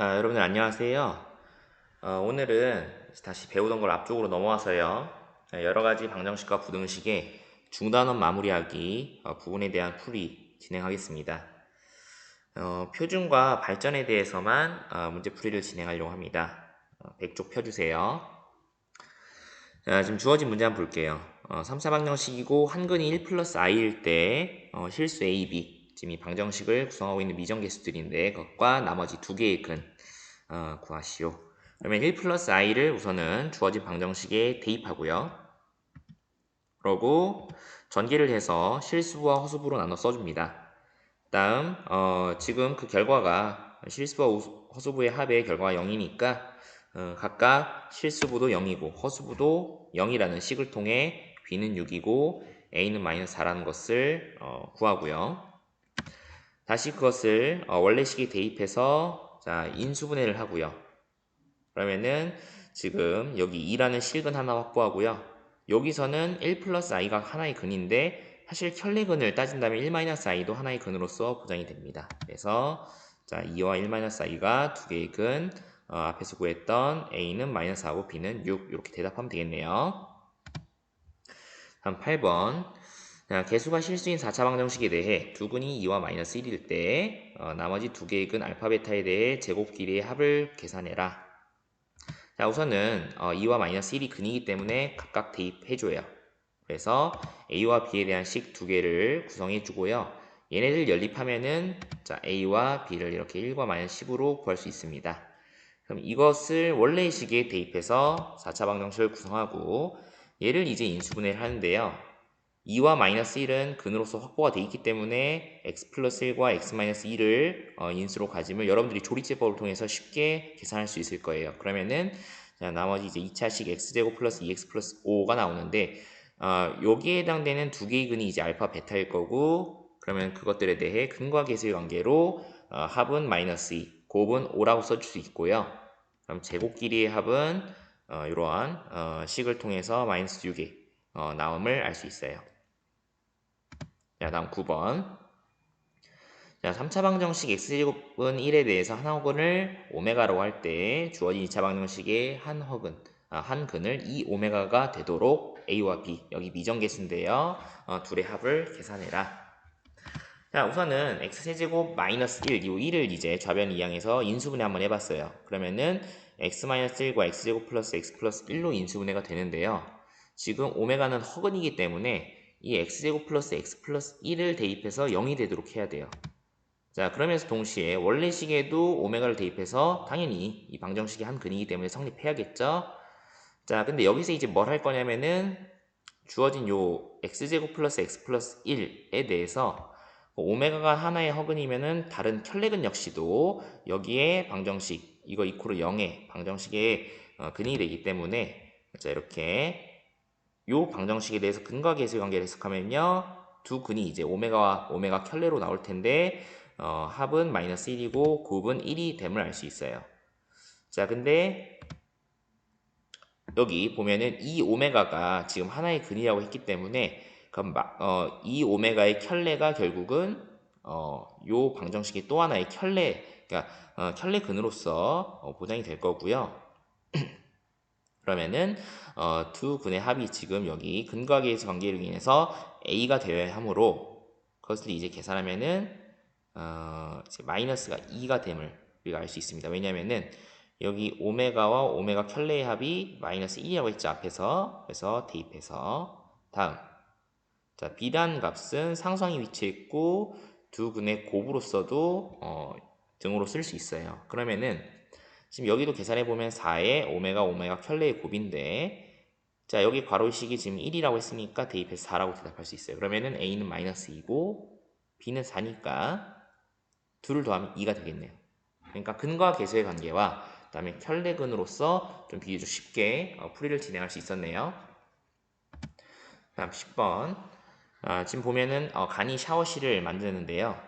여러분들 안녕하세요. 오늘은 다시 배우던 걸 앞쪽으로 넘어와서요. 여러 가지 방정식과 부등식의 중단원 마무리하기 부분에 대한 풀이 진행하겠습니다. 표준과 발전에 대해서만 문제 풀이를 진행하려고 합니다. 100쪽 펴주세요. 자, 지금 주어진 문제 한번 볼게요. 3, 4방정식이고 한근이 1 플러스 i일 때 실수 a, b 지금 이 방정식을 구성하고 있는 미정계수들인데 그것과 나머지 두 개의 근 구하시오. 그러면 1 플러스 i를 우선은 주어진 방정식에 대입하고요. 그러고 전개를 해서 실수부와 허수부로 나눠 써줍니다. 다음 지금 그 결과가 실수와 허수부의 합의 결과가 0이니까 각각 실수부도 0이고 허수부도 0이라는 식을 통해 b는 6이고 a는 마이너스 4라는 것을 구하고요. 다시 그것을 원래식에 대입해서 자 인수분해를 하고요. 그러면은 지금 여기 2라는 실근 하나 확보하고요. 여기서는 1 플러스 i가 하나의 근인데 사실 켤레근을 따진다면 1 마이너스 i도 하나의 근으로서 보장이 됩니다. 그래서 자 2와 1 마이너스 i가 두 개의 근 앞에서 구했던 a는 마이너스 4고 b는 6 이렇게 대답하면 되겠네요. 다음 8번 개수가 실수인 4차 방정식에 대해 두 근이 2와 마이너스 1일 때 나머지 두 개의 근 알파 베타에 대해 제곱 길이의 합을 계산해라. 자, 우선은 2와 마이너스 1이 근이기 때문에 각각 대입해줘요. 그래서 a와 b에 대한 식 두 개를 구성해 주고요. 얘네들 연립하면은 자, a와 b를 이렇게 1과 마이너스 10으로 구할 수 있습니다. 그럼 이것을 원래의 식에 대입해서 4차 방정식을 구성하고 얘를 이제 인수분해를 하는데요. 2와 마이너스 1은 근으로서 확보가 되어 있기 때문에 x 플러스 1과 x 마이너스 1을 인수로 가지면 여러분들이 조리제법을 통해서 쉽게 계산할 수 있을 거예요. 그러면은 자, 나머지 이제 2차식 x제곱 플러스 2x 플러스 5가 나오는데 여기에 해당되는 두 개의 근이 이제 알파 베타일 거고 그러면 그것들에 대해 근과 계수의 관계로 합은 마이너스 2, 곱은 5라고 써줄 수 있고요. 그럼 제곱 길이의 합은 이러한 식을 통해서 마이너스 6의 나옴을 알 수 있어요. 자, 다음 9번. 자, 3차 방정식 x제곱은 1에 대해서 한 허근을 오메가라고 할 때 주어진 2차 방정식의 한 근을 2 오메가가 되도록 a와 b, 여기 미정계수인데요. 둘의 합을 계산해라. 자, 우선은 x세제곱 마이너스 1, 이 1을 이제 좌변 이항에서 인수분해 한번 해봤어요. 그러면은 x 마이너스 1과 x제곱 플러스 x 플러스 1로 인수분해가 되는데요. 지금 오메가는 허근이기 때문에 이 x제곱 플러스 x 플러스 1을 대입해서 0이 되도록 해야 돼요. 자, 그러면서 동시에 원래식에도 오메가를 대입해서 당연히 이 방정식이 한 근이기 때문에 성립해야겠죠. 자, 근데 여기서 이제 뭘 할 거냐면은 주어진 요 x제곱 플러스 x 플러스 1에 대해서 오메가가 하나의 허근이면은 다른 켤레근 역시도 여기에 방정식 이거 이코르 0의 방정식의 근이 되기 때문에 자 이렇게 요 방정식에 대해서 근과 계수의 관계를 해석하면요 두 근이 이제 오메가와 오메가 켤레로 나올 텐데 합은 마이너스 1이고 곱은 1이 됨을 알 수 있어요. 자 근데 여기 보면은 이 오메가가 지금 하나의 근이라고 했기 때문에 그럼 이 오메가의 켤레가 결국은 요 방정식의 또 하나의 켤레 그러니까 켤레 근으로서 보장이 될 거고요. 그러면은 두 근의 합이 지금 여기 근과 계수 관계로 인해서 a가 되어야 하므로 그것을 이제 계산하면은 이제 마이너스가 2가 됨을 우리가 알 수 있습니다. 왜냐면은 여기 오메가와 오메가 켤레의 합이 마이너스 1이라고 했죠. 앞에서. 그래서 대입해서 다음 자 비단 값은 상수항이 위치했고 두 근의 곱으로서도 등으로 쓸 수 있어요. 그러면은 지금 여기도 계산해보면 4의 오메가 켤레의 곱인데 자 여기 괄호식이 지금 1이라고 했으니까 대입해서 4라고 대답할 수 있어요. 그러면은 a는 마이너스 2고 b는 4니까 둘을 더하면 2가 되겠네요. 그러니까 근과 계수의 관계와 그다음에 켤레근으로서 좀 비교적 쉽게 풀이를 진행할 수 있었네요. 다음 10번 지금 보면은 간이 샤워실을 만드는데요.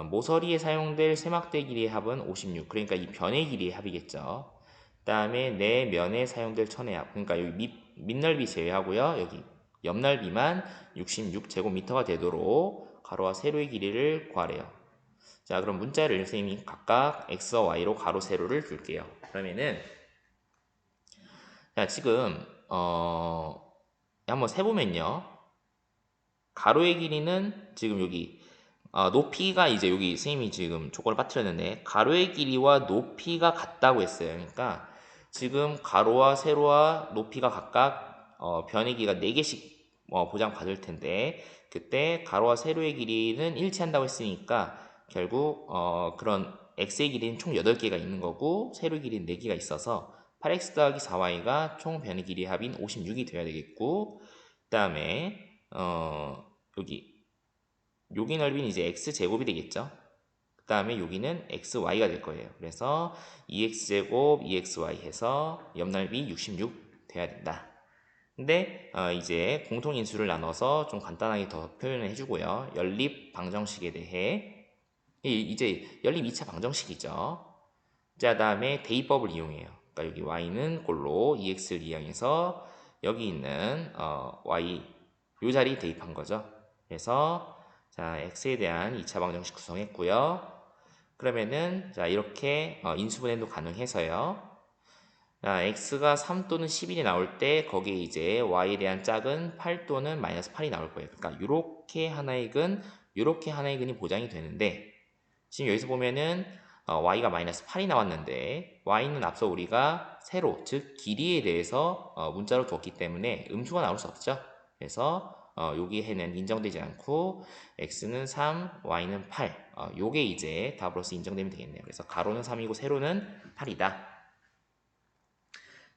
모서리에 사용될 세막대 길이의 합은 56 그러니까 이 변의 길이의 합이겠죠. 그 다음에 내 면에 사용될 천의 합 그러니까 여기 밑넓이 제외하고요. 여기 옆넓이만 66제곱미터가 되도록 가로와 세로의 길이를 구하래요. 자, 그럼 문자를 선생님이 각각 x와 y로 가로 세로를 줄게요. 그러면은 자, 지금 한번 세보면요. 가로의 길이는 지금 여기 높이가 이제 여기 선생님이 지금 조건을 빠뜨렸는데 가로의 길이와 높이가 같다고 했어요. 그러니까 지금 가로와 세로와 높이가 각각 변의 길이가 4개씩 보장받을 텐데 그때 가로와 세로의 길이는 일치한다고 했으니까 결국 그런 x의 길이는 총 8개가 있는 거고 세로의 길이는 4개가 있어서 8x 더하기 4y가 총 변의 길이 합인 56이 되어야 되겠고 그 다음에 여기 넓이는 이제 x제곱이 되겠죠. 그 다음에 여기는 xy가 될 거예요. 그래서 2x제곱 2xy 해서 옆넓이 66 돼야 된다. 근데 이제 공통인수를 나눠서 좀 간단하게 더 표현을 해주고요. 연립 방정식에 대해 이제 연립 2차 방정식이죠. 자, 다음에 대입법을 이용해요. 그러니까 여기 y는 골로 2x를 이용해서 여기 있는 y 요 자리 대입한 거죠. 그래서 자, x에 대한 2차 방정식 구성했고요. 그러면은 자, 이렇게 인수분해도 가능해서요. 자, x가 3 또는 11이 나올 때 거기에 이제 y에 대한 짝은 8 또는 마이너스 8이 나올 거예요. 그러니까 이렇게 하나의 근, 이렇게 하나의 근이 보장이 되는데 지금 여기서 보면은 y가 마이너스 8이 나왔는데 y는 앞서 우리가 세로, 즉 길이에 대해서 문자로 뒀기 때문에 음수가 나올 수 없죠. 그래서 여기에는 인정되지 않고 x는 3, y는 8 요게 이제 답으로서 인정되면 되겠네요. 그래서 가로는 3이고 세로는 8이다.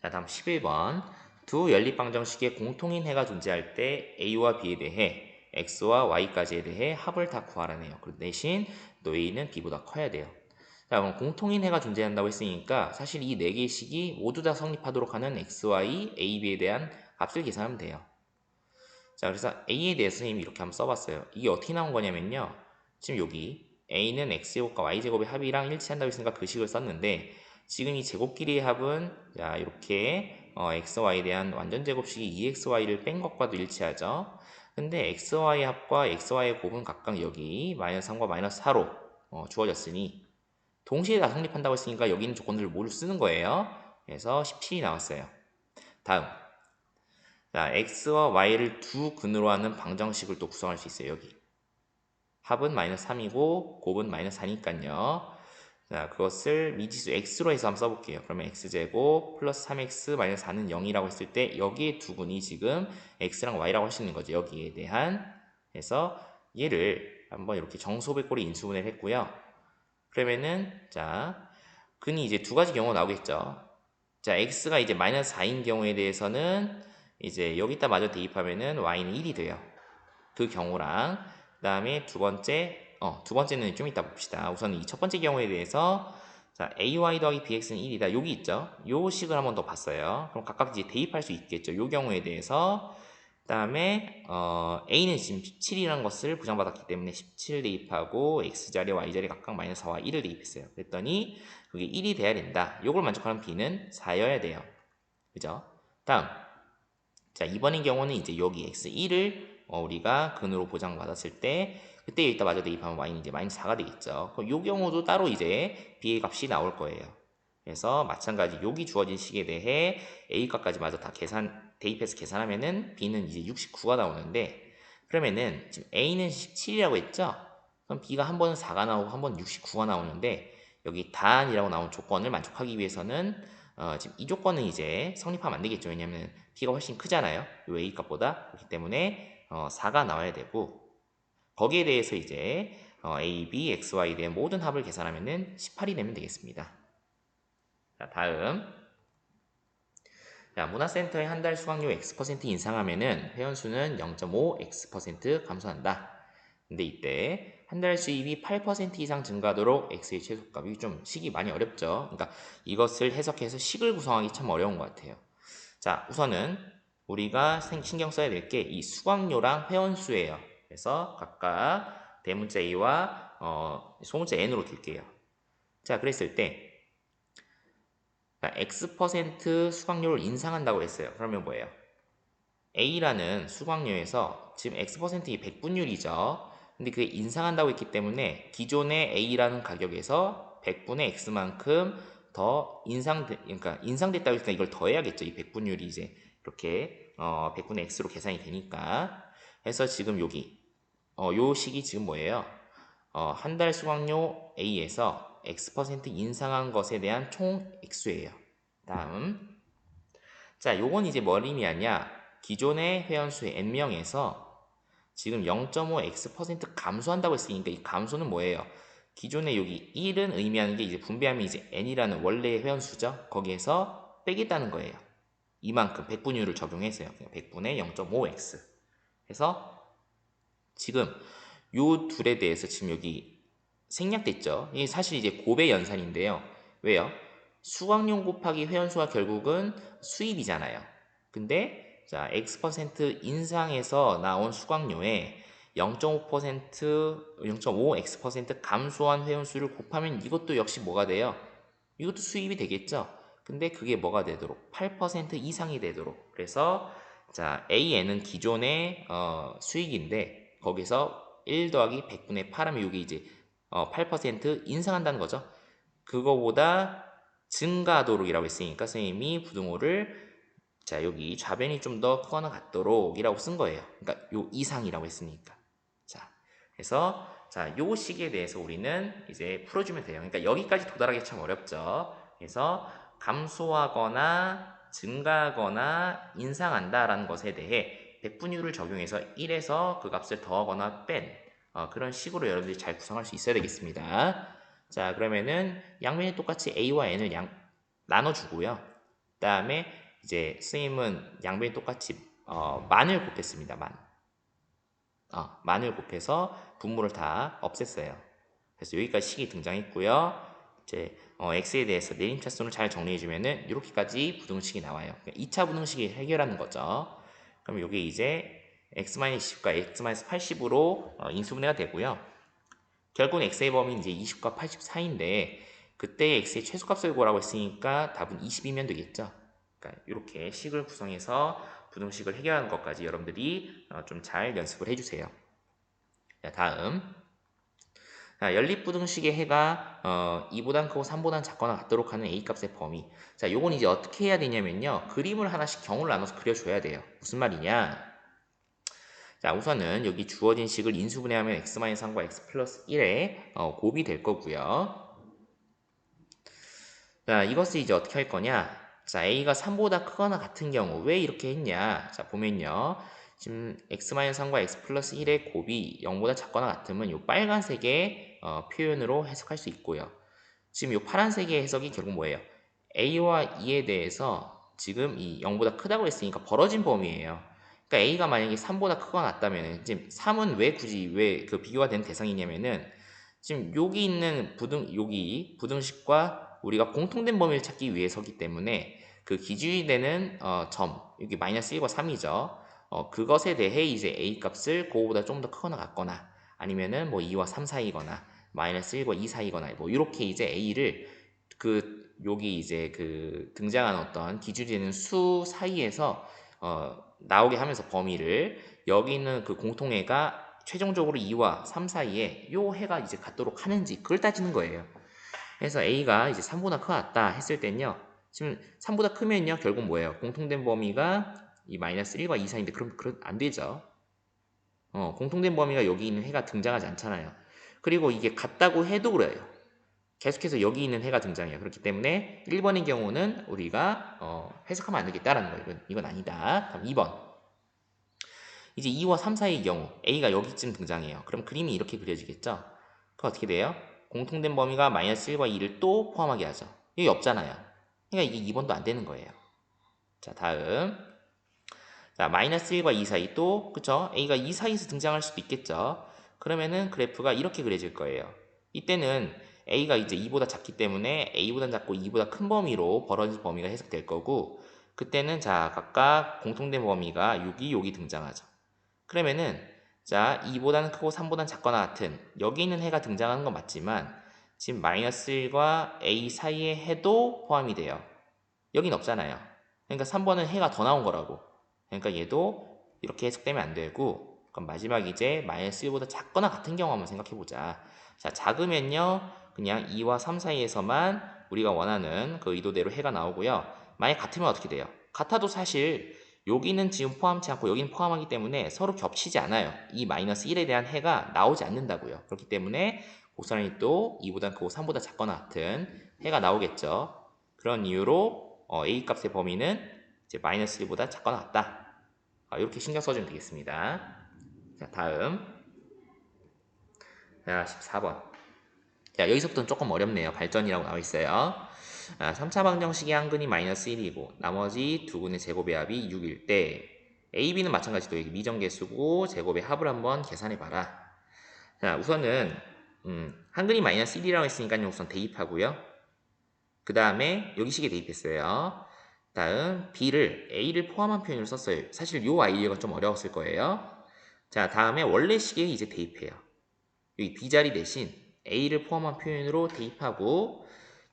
자, 다음 11번. 두 연립방정식의 공통인 해가 존재할 때 a와 b에 대해 x와 y까지에 대해 합을 다 구하라네요. 그 대신 또 a는 b보다 커야 돼요. 자, 그럼 공통인 해가 존재한다고 했으니까 사실 이 4개의 식이 모두 다 성립하도록 하는 x, y, a, b에 대한 값을 계산하면 돼요. 자, 그래서 a에 대해서 선생님이 이렇게 한번 써봤어요. 이게 어떻게 나온 거냐면요. 지금 여기 a는 x제곱과 y제곱의 합이랑 일치한다고 했으니까 그 식을 썼는데 지금 이 제곱끼리의 합은 자 이렇게 x, y에 대한 완전 제곱식이 2xy를 뺀 것과도 일치하죠. 근데 x, y 합과 x, y의 곱은 각각 여기 마이너스 3과 마이너스 4로 주어졌으니 동시에 다 성립한다고 했으니까 여기 있는 조건들을 모두 쓰는 거예요. 그래서 17이 나왔어요. 다음 자, x와 y를 두 근으로 하는 방정식을 또 구성할 수 있어요. 여기 합은 마이너스 3이고 곱은 마이너스 4니까요. 자, 그것을 미지수 x로 해서 한번 써볼게요. 그러면 x제곱 플러스 3x 마이너스 4는 0이라고 했을 때 여기에 두 근이 지금 x랑 y라고 할 수 있는 거죠. 여기에 대한 해서 얘를 한번 이렇게 정소백골이 인수분해를 했고요. 그러면은 자 근이 이제 두 가지 경우가 나오겠죠. 자, x가 이제 마이너스 4인 경우에 대해서는 이제 여기다 마저 대입하면은 y는 1이 돼요. 그 경우랑 그 다음에 두 번째는 좀 이따 봅시다. 우선 이 첫 번째 경우에 대해서 자, ay 더하기 bx는 1이다. 여기 있죠. 요 식을 한번 더 봤어요. 그럼 각각 이제 대입할 수 있겠죠. 요 경우에 대해서 그 다음에 a는 지금 17이라는 것을 부정받았기 때문에 17 대입하고 x자리, y자리 각각 마이너스 4와 1을 대입했어요. 그랬더니 그게 1이 돼야 된다. 요걸 만족하는 b는 4여야 돼요. 그죠? 다음 자, 이번의 경우는 이제 여기 x1을 우리가 근으로 보장받았을 때 그때 여기다 마저 대입하면 y는 이제 마이너스 4가 되겠죠. 그럼 이 경우도 따로 이제 b의 값이 나올 거예요. 그래서 마찬가지 여기 주어진 식에 대해 a 값까지 마저 다 대입해서 계산하면은 b는 이제 69가 나오는데 그러면은 지금 a는 17이라고 했죠? 그럼 b가 한 번은 4가 나오고 한 번은 69가 나오는데 여기 단이라고 나온 조건을 만족하기 위해서는 지금 이 조건은 이제 성립하면 안 되겠죠. 왜냐면 b가 훨씬 크잖아요. 이 a 값보다. 그렇기 때문에 4가 나와야 되고 거기에 대해서 이제 a, b, x, y에 대한 모든 합을 계산하면은 18이 되면 되겠습니다. 자, 다음. 자, 문화센터의 한 달 수강료 X% 인상하면은 회원수는 0.5X% 감소한다. 근데 이때 한 달 수입이 8% 이상 증가하도록 X의 최소값이 좀 식이 많이 어렵죠. 그러니까 이것을 해석해서 식을 구성하기 참 어려운 것 같아요. 자, 우선은 우리가 신경 써야 될 게 이 수강료랑 회원수예요. 그래서 각각 대문자 A와 소문자 N으로 둘게요. 자, 그랬을 때 X% 수강료를 인상한다고 했어요. 그러면 뭐예요? A라는 수강료에서 지금 X%이 100분율이죠. 근데 그게 인상한다고 했기 때문에 기존의 A라는 가격에서 100분의 X만큼 더 그러니까 인상됐다고 했으니까 이걸 더해야겠죠. 이 백분율이 이제 이렇게 100분의 X로 계산이 되니까. 그래서 지금 요 식이 지금 뭐예요? 한 달 수강료 A에서 X% 인상한 것에 대한 총 액수예요. 다음. 자, 요건 이제 뭘 의미하냐? 기존의 회원수의 N명에서 지금 0.5x% 감소한다고 했으니까 이 감소는 뭐예요? 기존에 여기 1은 의미하는 게 이제 분배하면 이제 n이라는 원래의 회원수죠. 거기에서 빼겠다는 거예요. 이만큼 백분율을 적용해서요. 100분의 0.5x. 그래서 지금 요 둘에 대해서 지금 여기 생략됐죠. 이게 사실 이제 곱의 연산인데요. 왜요? 수강료 곱하기 회원수가 결국은 수입이잖아요. 근데 자, X% 인상해서 나온 수강료에 0.5%, 0.5X% 감소한 회원수를 곱하면 이것도 역시 뭐가 돼요? 이것도 수입이 되겠죠? 근데 그게 뭐가 되도록? 8% 이상이 되도록. 그래서 자, AN은 기존의 수익인데 거기서 1 더하기 100분의 8하면 이게 이제 8% 인상한다는 거죠. 그거보다 증가하도록이라고 했으니까 선생님이 부등호를 자 여기 좌변이 좀 더 크거나 같도록 이라고 쓴 거예요. 그러니까 요 이상이라고 했으니까. 자 그래서 자 요 식에 대해서 우리는 이제 풀어주면 돼요. 그러니까 여기까지 도달하기 참 어렵죠. 그래서 감소하거나 증가하거나 인상한다라는 것에 대해 백분율을 적용해서 1에서 그 값을 더하거나 뺀 그런 식으로 여러분들이 잘 구성할 수 있어야 되겠습니다. 자 그러면은 양면이 똑같이 A와 N을 나눠주고요. 그 다음에 이제 선생님은 양변이 똑같이 만을 곱했습니다. 만을 곱해서 분모를 다 없앴어요. 그래서 여기까지 식이 등장했고요. 이제 x에 대해서 내림차순을 잘 정리해주면은 이렇게까지 부등식이 나와요. 2차 부등식이 해결하는 거죠. 그럼 이게 이제 x-20과 x-80으로 인수분해가 되고요. 결국은 x의 범위는 이제 20과 80 사이인데 그때 x의 최소값을 구하라고 했으니까 답은 20이면 되겠죠. 그러니까 이렇게 식을 구성해서 부등식을 해결하는 것까지 여러분들이 좀 잘 연습을 해주세요. 자, 다음. 자, 연립부등식의 해가 2보단 크고 3보단 작거나 같도록 하는 a값의 범위. 자, 요건 이제 어떻게 해야 되냐면요. 그림을 하나씩 경우를 나눠서 그려줘야 돼요. 무슨 말이냐? 자, 우선은 여기 주어진 식을 인수분해하면 x-3과 x 플러스 1에 곱이 될 거고요. 자, 이것을 이제 어떻게 할 거냐? 자, a가 3보다 크거나 같은 경우 왜 이렇게 했냐? 자, 보면요. 지금 x-3과 x 플러스 1의 곱이 0보다 작거나 같으면 이 빨간색의 표현으로 해석할 수 있고요. 지금 이 파란색의 해석이 결국 뭐예요? a와 2에 대해서 지금 이 0보다 크다고 했으니까 벌어진 범위예요. 그러니까 a가 만약에 3보다 크거나 같다면 지금 3은 왜 굳이 왜 그 비교가 되는 대상이냐면은 지금 여기 있는 여기 부등식과 우리가 공통된 범위를 찾기 위해서기 때문에 그 기준이 되는 점 여기 마이너스 1과 3이죠. 그것에 대해 이제 a 값을 그거보다 좀 더 크거나 같거나 아니면은 뭐 2와 3 사이거나 마이너스 1과 2 사이거나 뭐 이렇게 이제 a를 그 여기 이제 그 등장한 어떤 기준이 되는 수 사이에서 나오게 하면서 범위를 여기 있는 그 공통해가 최종적으로 2와 3 사이에 요 해가 이제 같도록 하는지 그걸 따지는 거예요. 그래서 a가 이제 3보다 크다 했을 땐요. 지금 3보다 크면요. 결국 뭐예요? 공통된 범위가 이 마이너스 1과 2 사이인데 그럼 안 되죠. 공통된 범위가 여기 있는 해가 등장하지 않잖아요. 그리고 이게 같다고 해도 그래요. 계속해서 여기 있는 해가 등장해요. 그렇기 때문에 1번의 경우는 우리가 해석하면 안 되겠다라는 거예요. 이건 아니다. 다음 2번. 이제 2와 3 사이의 경우 A가 여기쯤 등장해요. 그럼 그림이 이렇게 그려지겠죠? 그럼 어떻게 돼요? 공통된 범위가 마이너스 1과 2를 또 포함하게 하죠. 여기 없잖아요. 그러니까 이게 2번도 안 되는 거예요. 자, 다음. 자, 마이너스 1과 2 사이 또, 그쵸? A가 2 사이에서 등장할 수도 있겠죠? 그러면은 그래프가 이렇게 그려질 거예요. 이때는 A가 이제 2보다 작기 때문에 A보다 작고 2보다 큰 범위로 벌어진 범위가 해석될 거고, 그때는 자, 각각 공통된 범위가 여기 등장하죠. 그러면은 자 2보다는 크고 3보다는 작거나 같은 여기 있는 해가 등장하는 건 맞지만 지금 마이너스 1과 a 사이의 해도 포함이 돼요. 여긴 없잖아요. 그러니까 3번은 해가 더 나온 거라고. 그러니까 얘도 이렇게 해석되면 안 되고 그럼 마지막 이제 마이너스 1보다 작거나 같은 경우 한번 생각해 보자. 자, 작으면요. 그냥 2와 3 사이에서만 우리가 원하는 그 의도대로 해가 나오고요. 만약 같으면 어떻게 돼요? 같아도 사실 여기는 지금 포함치 않고 여기는 포함하기 때문에 서로 겹치지 않아요. 이 마이너스 1에 대한 해가 나오지 않는다고요. 그렇기 때문에 곡선이 또 2보다 크고 3보다 작거나 같은 해가 나오겠죠. 그런 이유로 A 값의 범위는 이제 마이너스 1보다 작거나 같다. 이렇게 신경 써주면 되겠습니다. 자, 다음. 자, 14번. 자, 여기서부터는 조금 어렵네요. 발전이라고 나와 있어요. 3차 방정식의 한 근이 마이너스 1이고 나머지 두 근의 제곱의 합이 6일 때 A, B는 마찬가지로 여기 미정계수고 제곱의 합을 한번 계산해봐라. 자, 우선은 한 근이 마이너스 1이라고 했으니까 우선 대입하고요. 그 다음에 여기 식에 대입했어요. 다음 B를 A를 포함한 표현으로 썼어요. 사실 요 아이디어가 좀 어려웠을 거예요. 자, 다음에 원래 식에 이제 대입해요. 여기 B자리 대신 A를 포함한 표현으로 대입하고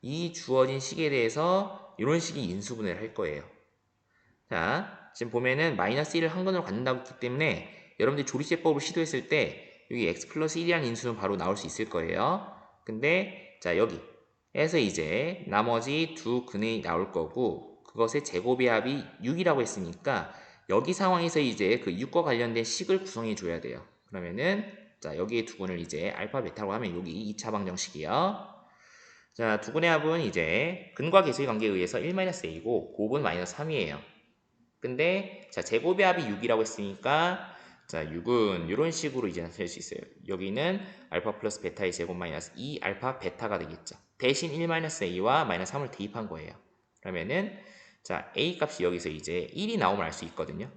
이 주어진 식에 대해서 이런 식의 인수분해를 할 거예요. 자, 지금 보면은 마이너스 1을 한 근으로 갖는다고 했기 때문에 여러분들이 조리제법을 시도했을 때 여기 x 플러스 1이라는 인수는 바로 나올 수 있을 거예요. 근데 자, 여기에서 이제 나머지 두 근이 나올 거고 그것의 제곱의 합이 6이라고 했으니까 여기 상황에서 이제 그 6과 관련된 식을 구성해 줘야 돼요. 그러면은 자, 여기에 두 근을 이제 알파 베타로 하면 여기 2차 방정식이요. 자, 두 근의 합은 이제 근과 계수의 관계에 의해서 1-a고 곱은 마이너스 3이에요. 근데 자, 제곱의 합이 6이라고 했으니까 자, 6은 이런 식으로 이제 나타낼 수 있어요. 여기는 알파 플러스 베타의 제곱 마이너스 2 알파 베타가 되겠죠. 대신 1-a와 마이너스 3을 대입한 거예요. 그러면은 자, a 값이 여기서 이제 1이 나오면 알 수 있거든요.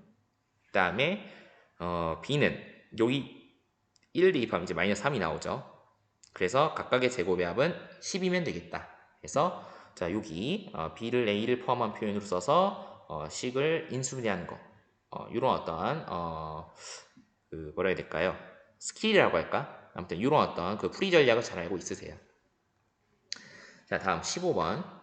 그 다음에 b는 여기 1을 대입하면 이제 마이너스 3이 나오죠. 그래서 각각의 제곱의 합은 10이면 되겠다. 그래서 자, 여기 b를 a를 포함한 표현으로 써서 식을 인수분해하는 거. 이런 어떤 그 뭐라 해야 될까요? 스킬이라고 할까? 아무튼 이런 어떤 그 풀이 전략을 잘 알고 있으세요. 자, 다음 15번.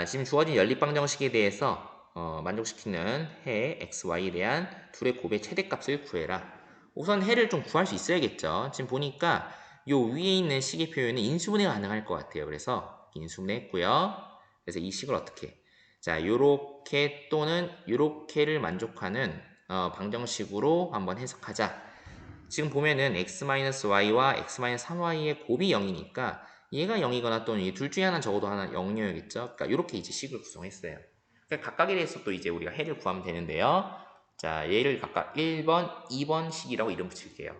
지금 주어진 연립방정식에 대해서 만족시키는 해 x, y에 대한 둘의 곱의 최대값을 구해라. 우선 해를 좀 구할 수 있어야겠죠. 지금 보니까 요 위에 있는 식의 표현은 인수분해가 가능할 것 같아요. 그래서 인수분해 했고요. 그래서 이 식을 어떻게? 자, 요렇게 또는 요렇게를 만족하는 방정식으로 한번 해석하자. 지금 보면은 x-y와 x-3y의 곱이 0이니까 얘가 0이거나 또는 둘 중에 하나 적어도 하나 0이어야겠죠. 그러니까 이렇게 이제 식을 구성했어요. 그러니까 각각에 대해서 또 이제 우리가 해를 구하면 되는데요. 자, 얘를 각각 1번, 2번 식이라고 이름 붙일게요.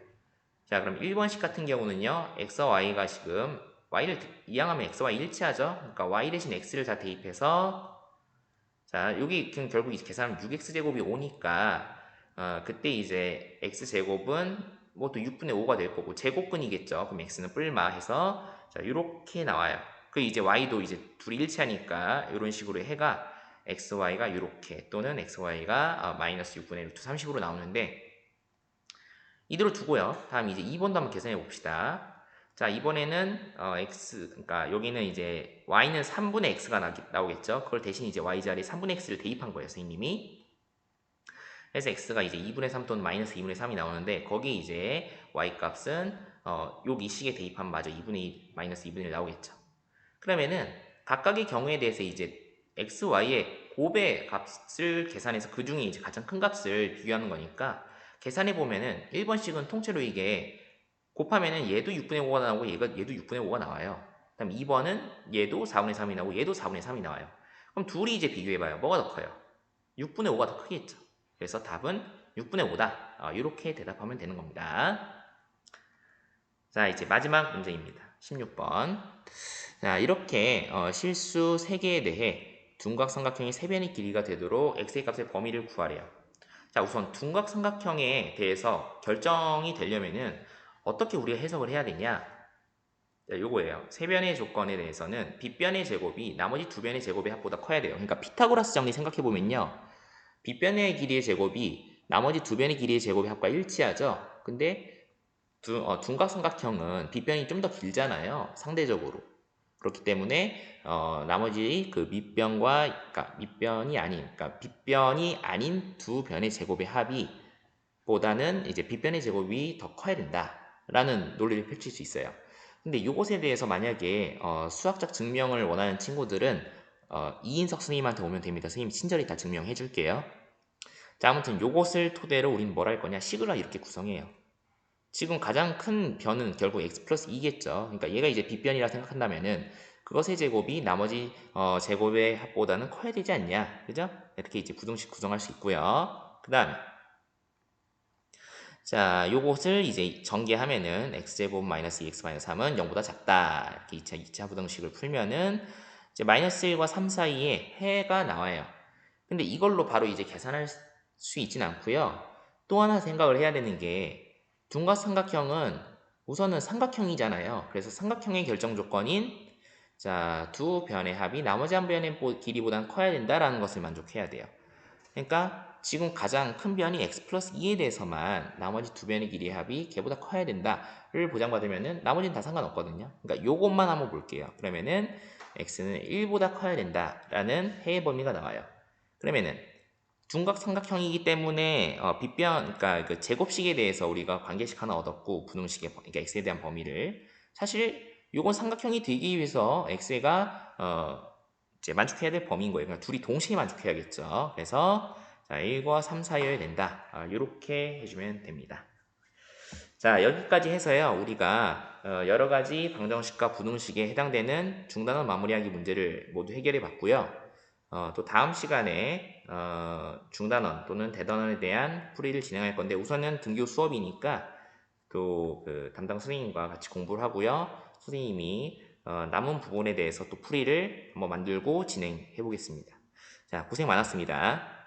자, 그럼 1번식 같은 경우는요. x와 y가 지금 y를 이항하면 x와 일치하죠. 그러니까 y 대신 x를 다 대입해서 자, 여기 그럼 결국 이제 계산하면 6x제곱이 5니까 그때 이제 x제곱은 뭐 또 6분의 5가 될 거고 제곱근이겠죠. 그럼 x는 뿔마 해서 자, 이렇게 나와요. 그 이제 y도 이제 둘이 일치하니까 이런 식으로 해가 xy가 이렇게 또는 xy가 마이너스 6분의 루트 30으로 나오는데 이대로 두고요. 다음 이제 2번도 한번 계산해 봅시다. 자, 이번에는 x 그러니까 여기는 이제 y는 3분의 x가 나오겠죠. 그걸 대신 이제 y 자리에 3분의 x를 대입한 거예요, 선생님이. 그래서 x가 이제 2분의 3 또는 마이너스 2분의 3이 나오는데 거기 이제 y 값은 여기 식에 대입하면 마저 2분의 2 마이너스 2분의 1 나오겠죠. 그러면은 각각의 경우에 대해서 이제 x, y의 곱의 값을 계산해서 그 중에 이제 가장 큰 값을 비교하는 거니까 계산해 보면은 1번씩은 통째로 이게 곱하면은 얘도 6분의 5가 나오고 얘도 6분의 5가 나와요. 그다음 2번은 얘도 4분의 3이 나오고 얘도 4분의 3이 나와요. 그럼 둘이 이제 비교해봐요. 뭐가 더 커요? 6분의 5가 더 크겠죠. 그래서 답은 6분의 5다. 이렇게 대답하면 되는 겁니다. 자, 이제 마지막 문제입니다. 16번. 자, 이렇게 실수 3개에 대해 둔각삼각형이 3변의 길이가 되도록 x의 값의 범위를 구하래요. 자, 우선 둔각삼각형에 대해서 결정이 되려면은 어떻게 우리가 해석을 해야 되냐? 자, 요거예요. 세변의 조건에 대해서는 빗변의 제곱이 나머지 두 변의 제곱의 합보다 커야 돼요. 그러니까 피타고라스 정리 생각해 보면요. 빗변의 길이의 제곱이 나머지 두 변의 길이의 제곱의 합과 일치하죠. 근데 둔각삼각형은 빗변이 좀 더 길잖아요. 상대적으로. 그렇기 때문에 나머지 그 밑변과 그러니까 밑변이 아닌 그러니까 빗변이 아닌 두 변의 제곱의 합이 보다는 이제 빗변의 제곱이 더 커야 된다라는 논리를 펼칠 수 있어요. 근데 이것에 대해서 만약에 수학적 증명을 원하는 친구들은 이인석 선생님한테 오면 됩니다. 선생님이 친절히 다 증명해 줄게요. 자, 아무튼 요것을 토대로 우리는 뭘 할 거냐? 식을 이렇게 구성해요. 지금 가장 큰 변은 결국 x 플러스 2겠죠. 그러니까 얘가 이제 빗변이라 생각한다면은 그것의 제곱이 나머지 제곱의 합보다는 커야 되지 않냐. 그죠? 이렇게 이제 부등식 구성할 수 있고요. 그 다음에 자, 요것을 이제 전개하면은 x제곱 마이너스 2x 마이너스 3은 0보다 작다. 이렇게 2차 부등식을 풀면은 이제 마이너스 1과 3 사이에 해가 나와요. 근데 이걸로 바로 이제 계산할 수 있진 않고요. 또 하나 생각을 해야 되는 게 둔각삼각형은 우선은 삼각형이잖아요. 그래서 삼각형의 결정 조건인 자, 두 변의 합이 나머지 한 변의 길이보다는 커야 된다라는 것을 만족해야 돼요. 그러니까 지금 가장 큰 변이 x 플러스 2에 대해서만 나머지 두 변의 길이의 합이 걔보다 커야 된다를 보장받으면은 나머지는 다 상관없거든요. 그러니까 요것만 한번 볼게요. 그러면은 x는 1보다 커야 된다라는 해의 범위가 나와요. 그러면은 둔각 삼각형이기 때문에 빗변 그러니까 그 제곱식에 대해서 우리가 관계식 하나 얻었고 분홍식의 그러니까 x에 대한 범위를 사실 요건 삼각형이 되기 위해서 x가 이제 만족해야 될 범위인 거예요. 그러니까 둘이 동시에 만족해야겠죠. 그래서 자, 1과 3 사이여야 된다. 이렇게 해주면 됩니다. 자, 여기까지 해서요. 우리가 여러 가지 방정식과 부등식에 해당되는 중단원 마무리하기 문제를 모두 해결해 봤고요. 또 다음 시간에 중단원 또는 대단원에 대한 풀이를 진행할 건데 우선은 등교 수업이니까 또 그 담당 선생님과 같이 공부를 하고요. 선생님이 남은 부분에 대해서 또 풀이를 한번 만들고 진행해 보겠습니다. 자, 고생 많았습니다.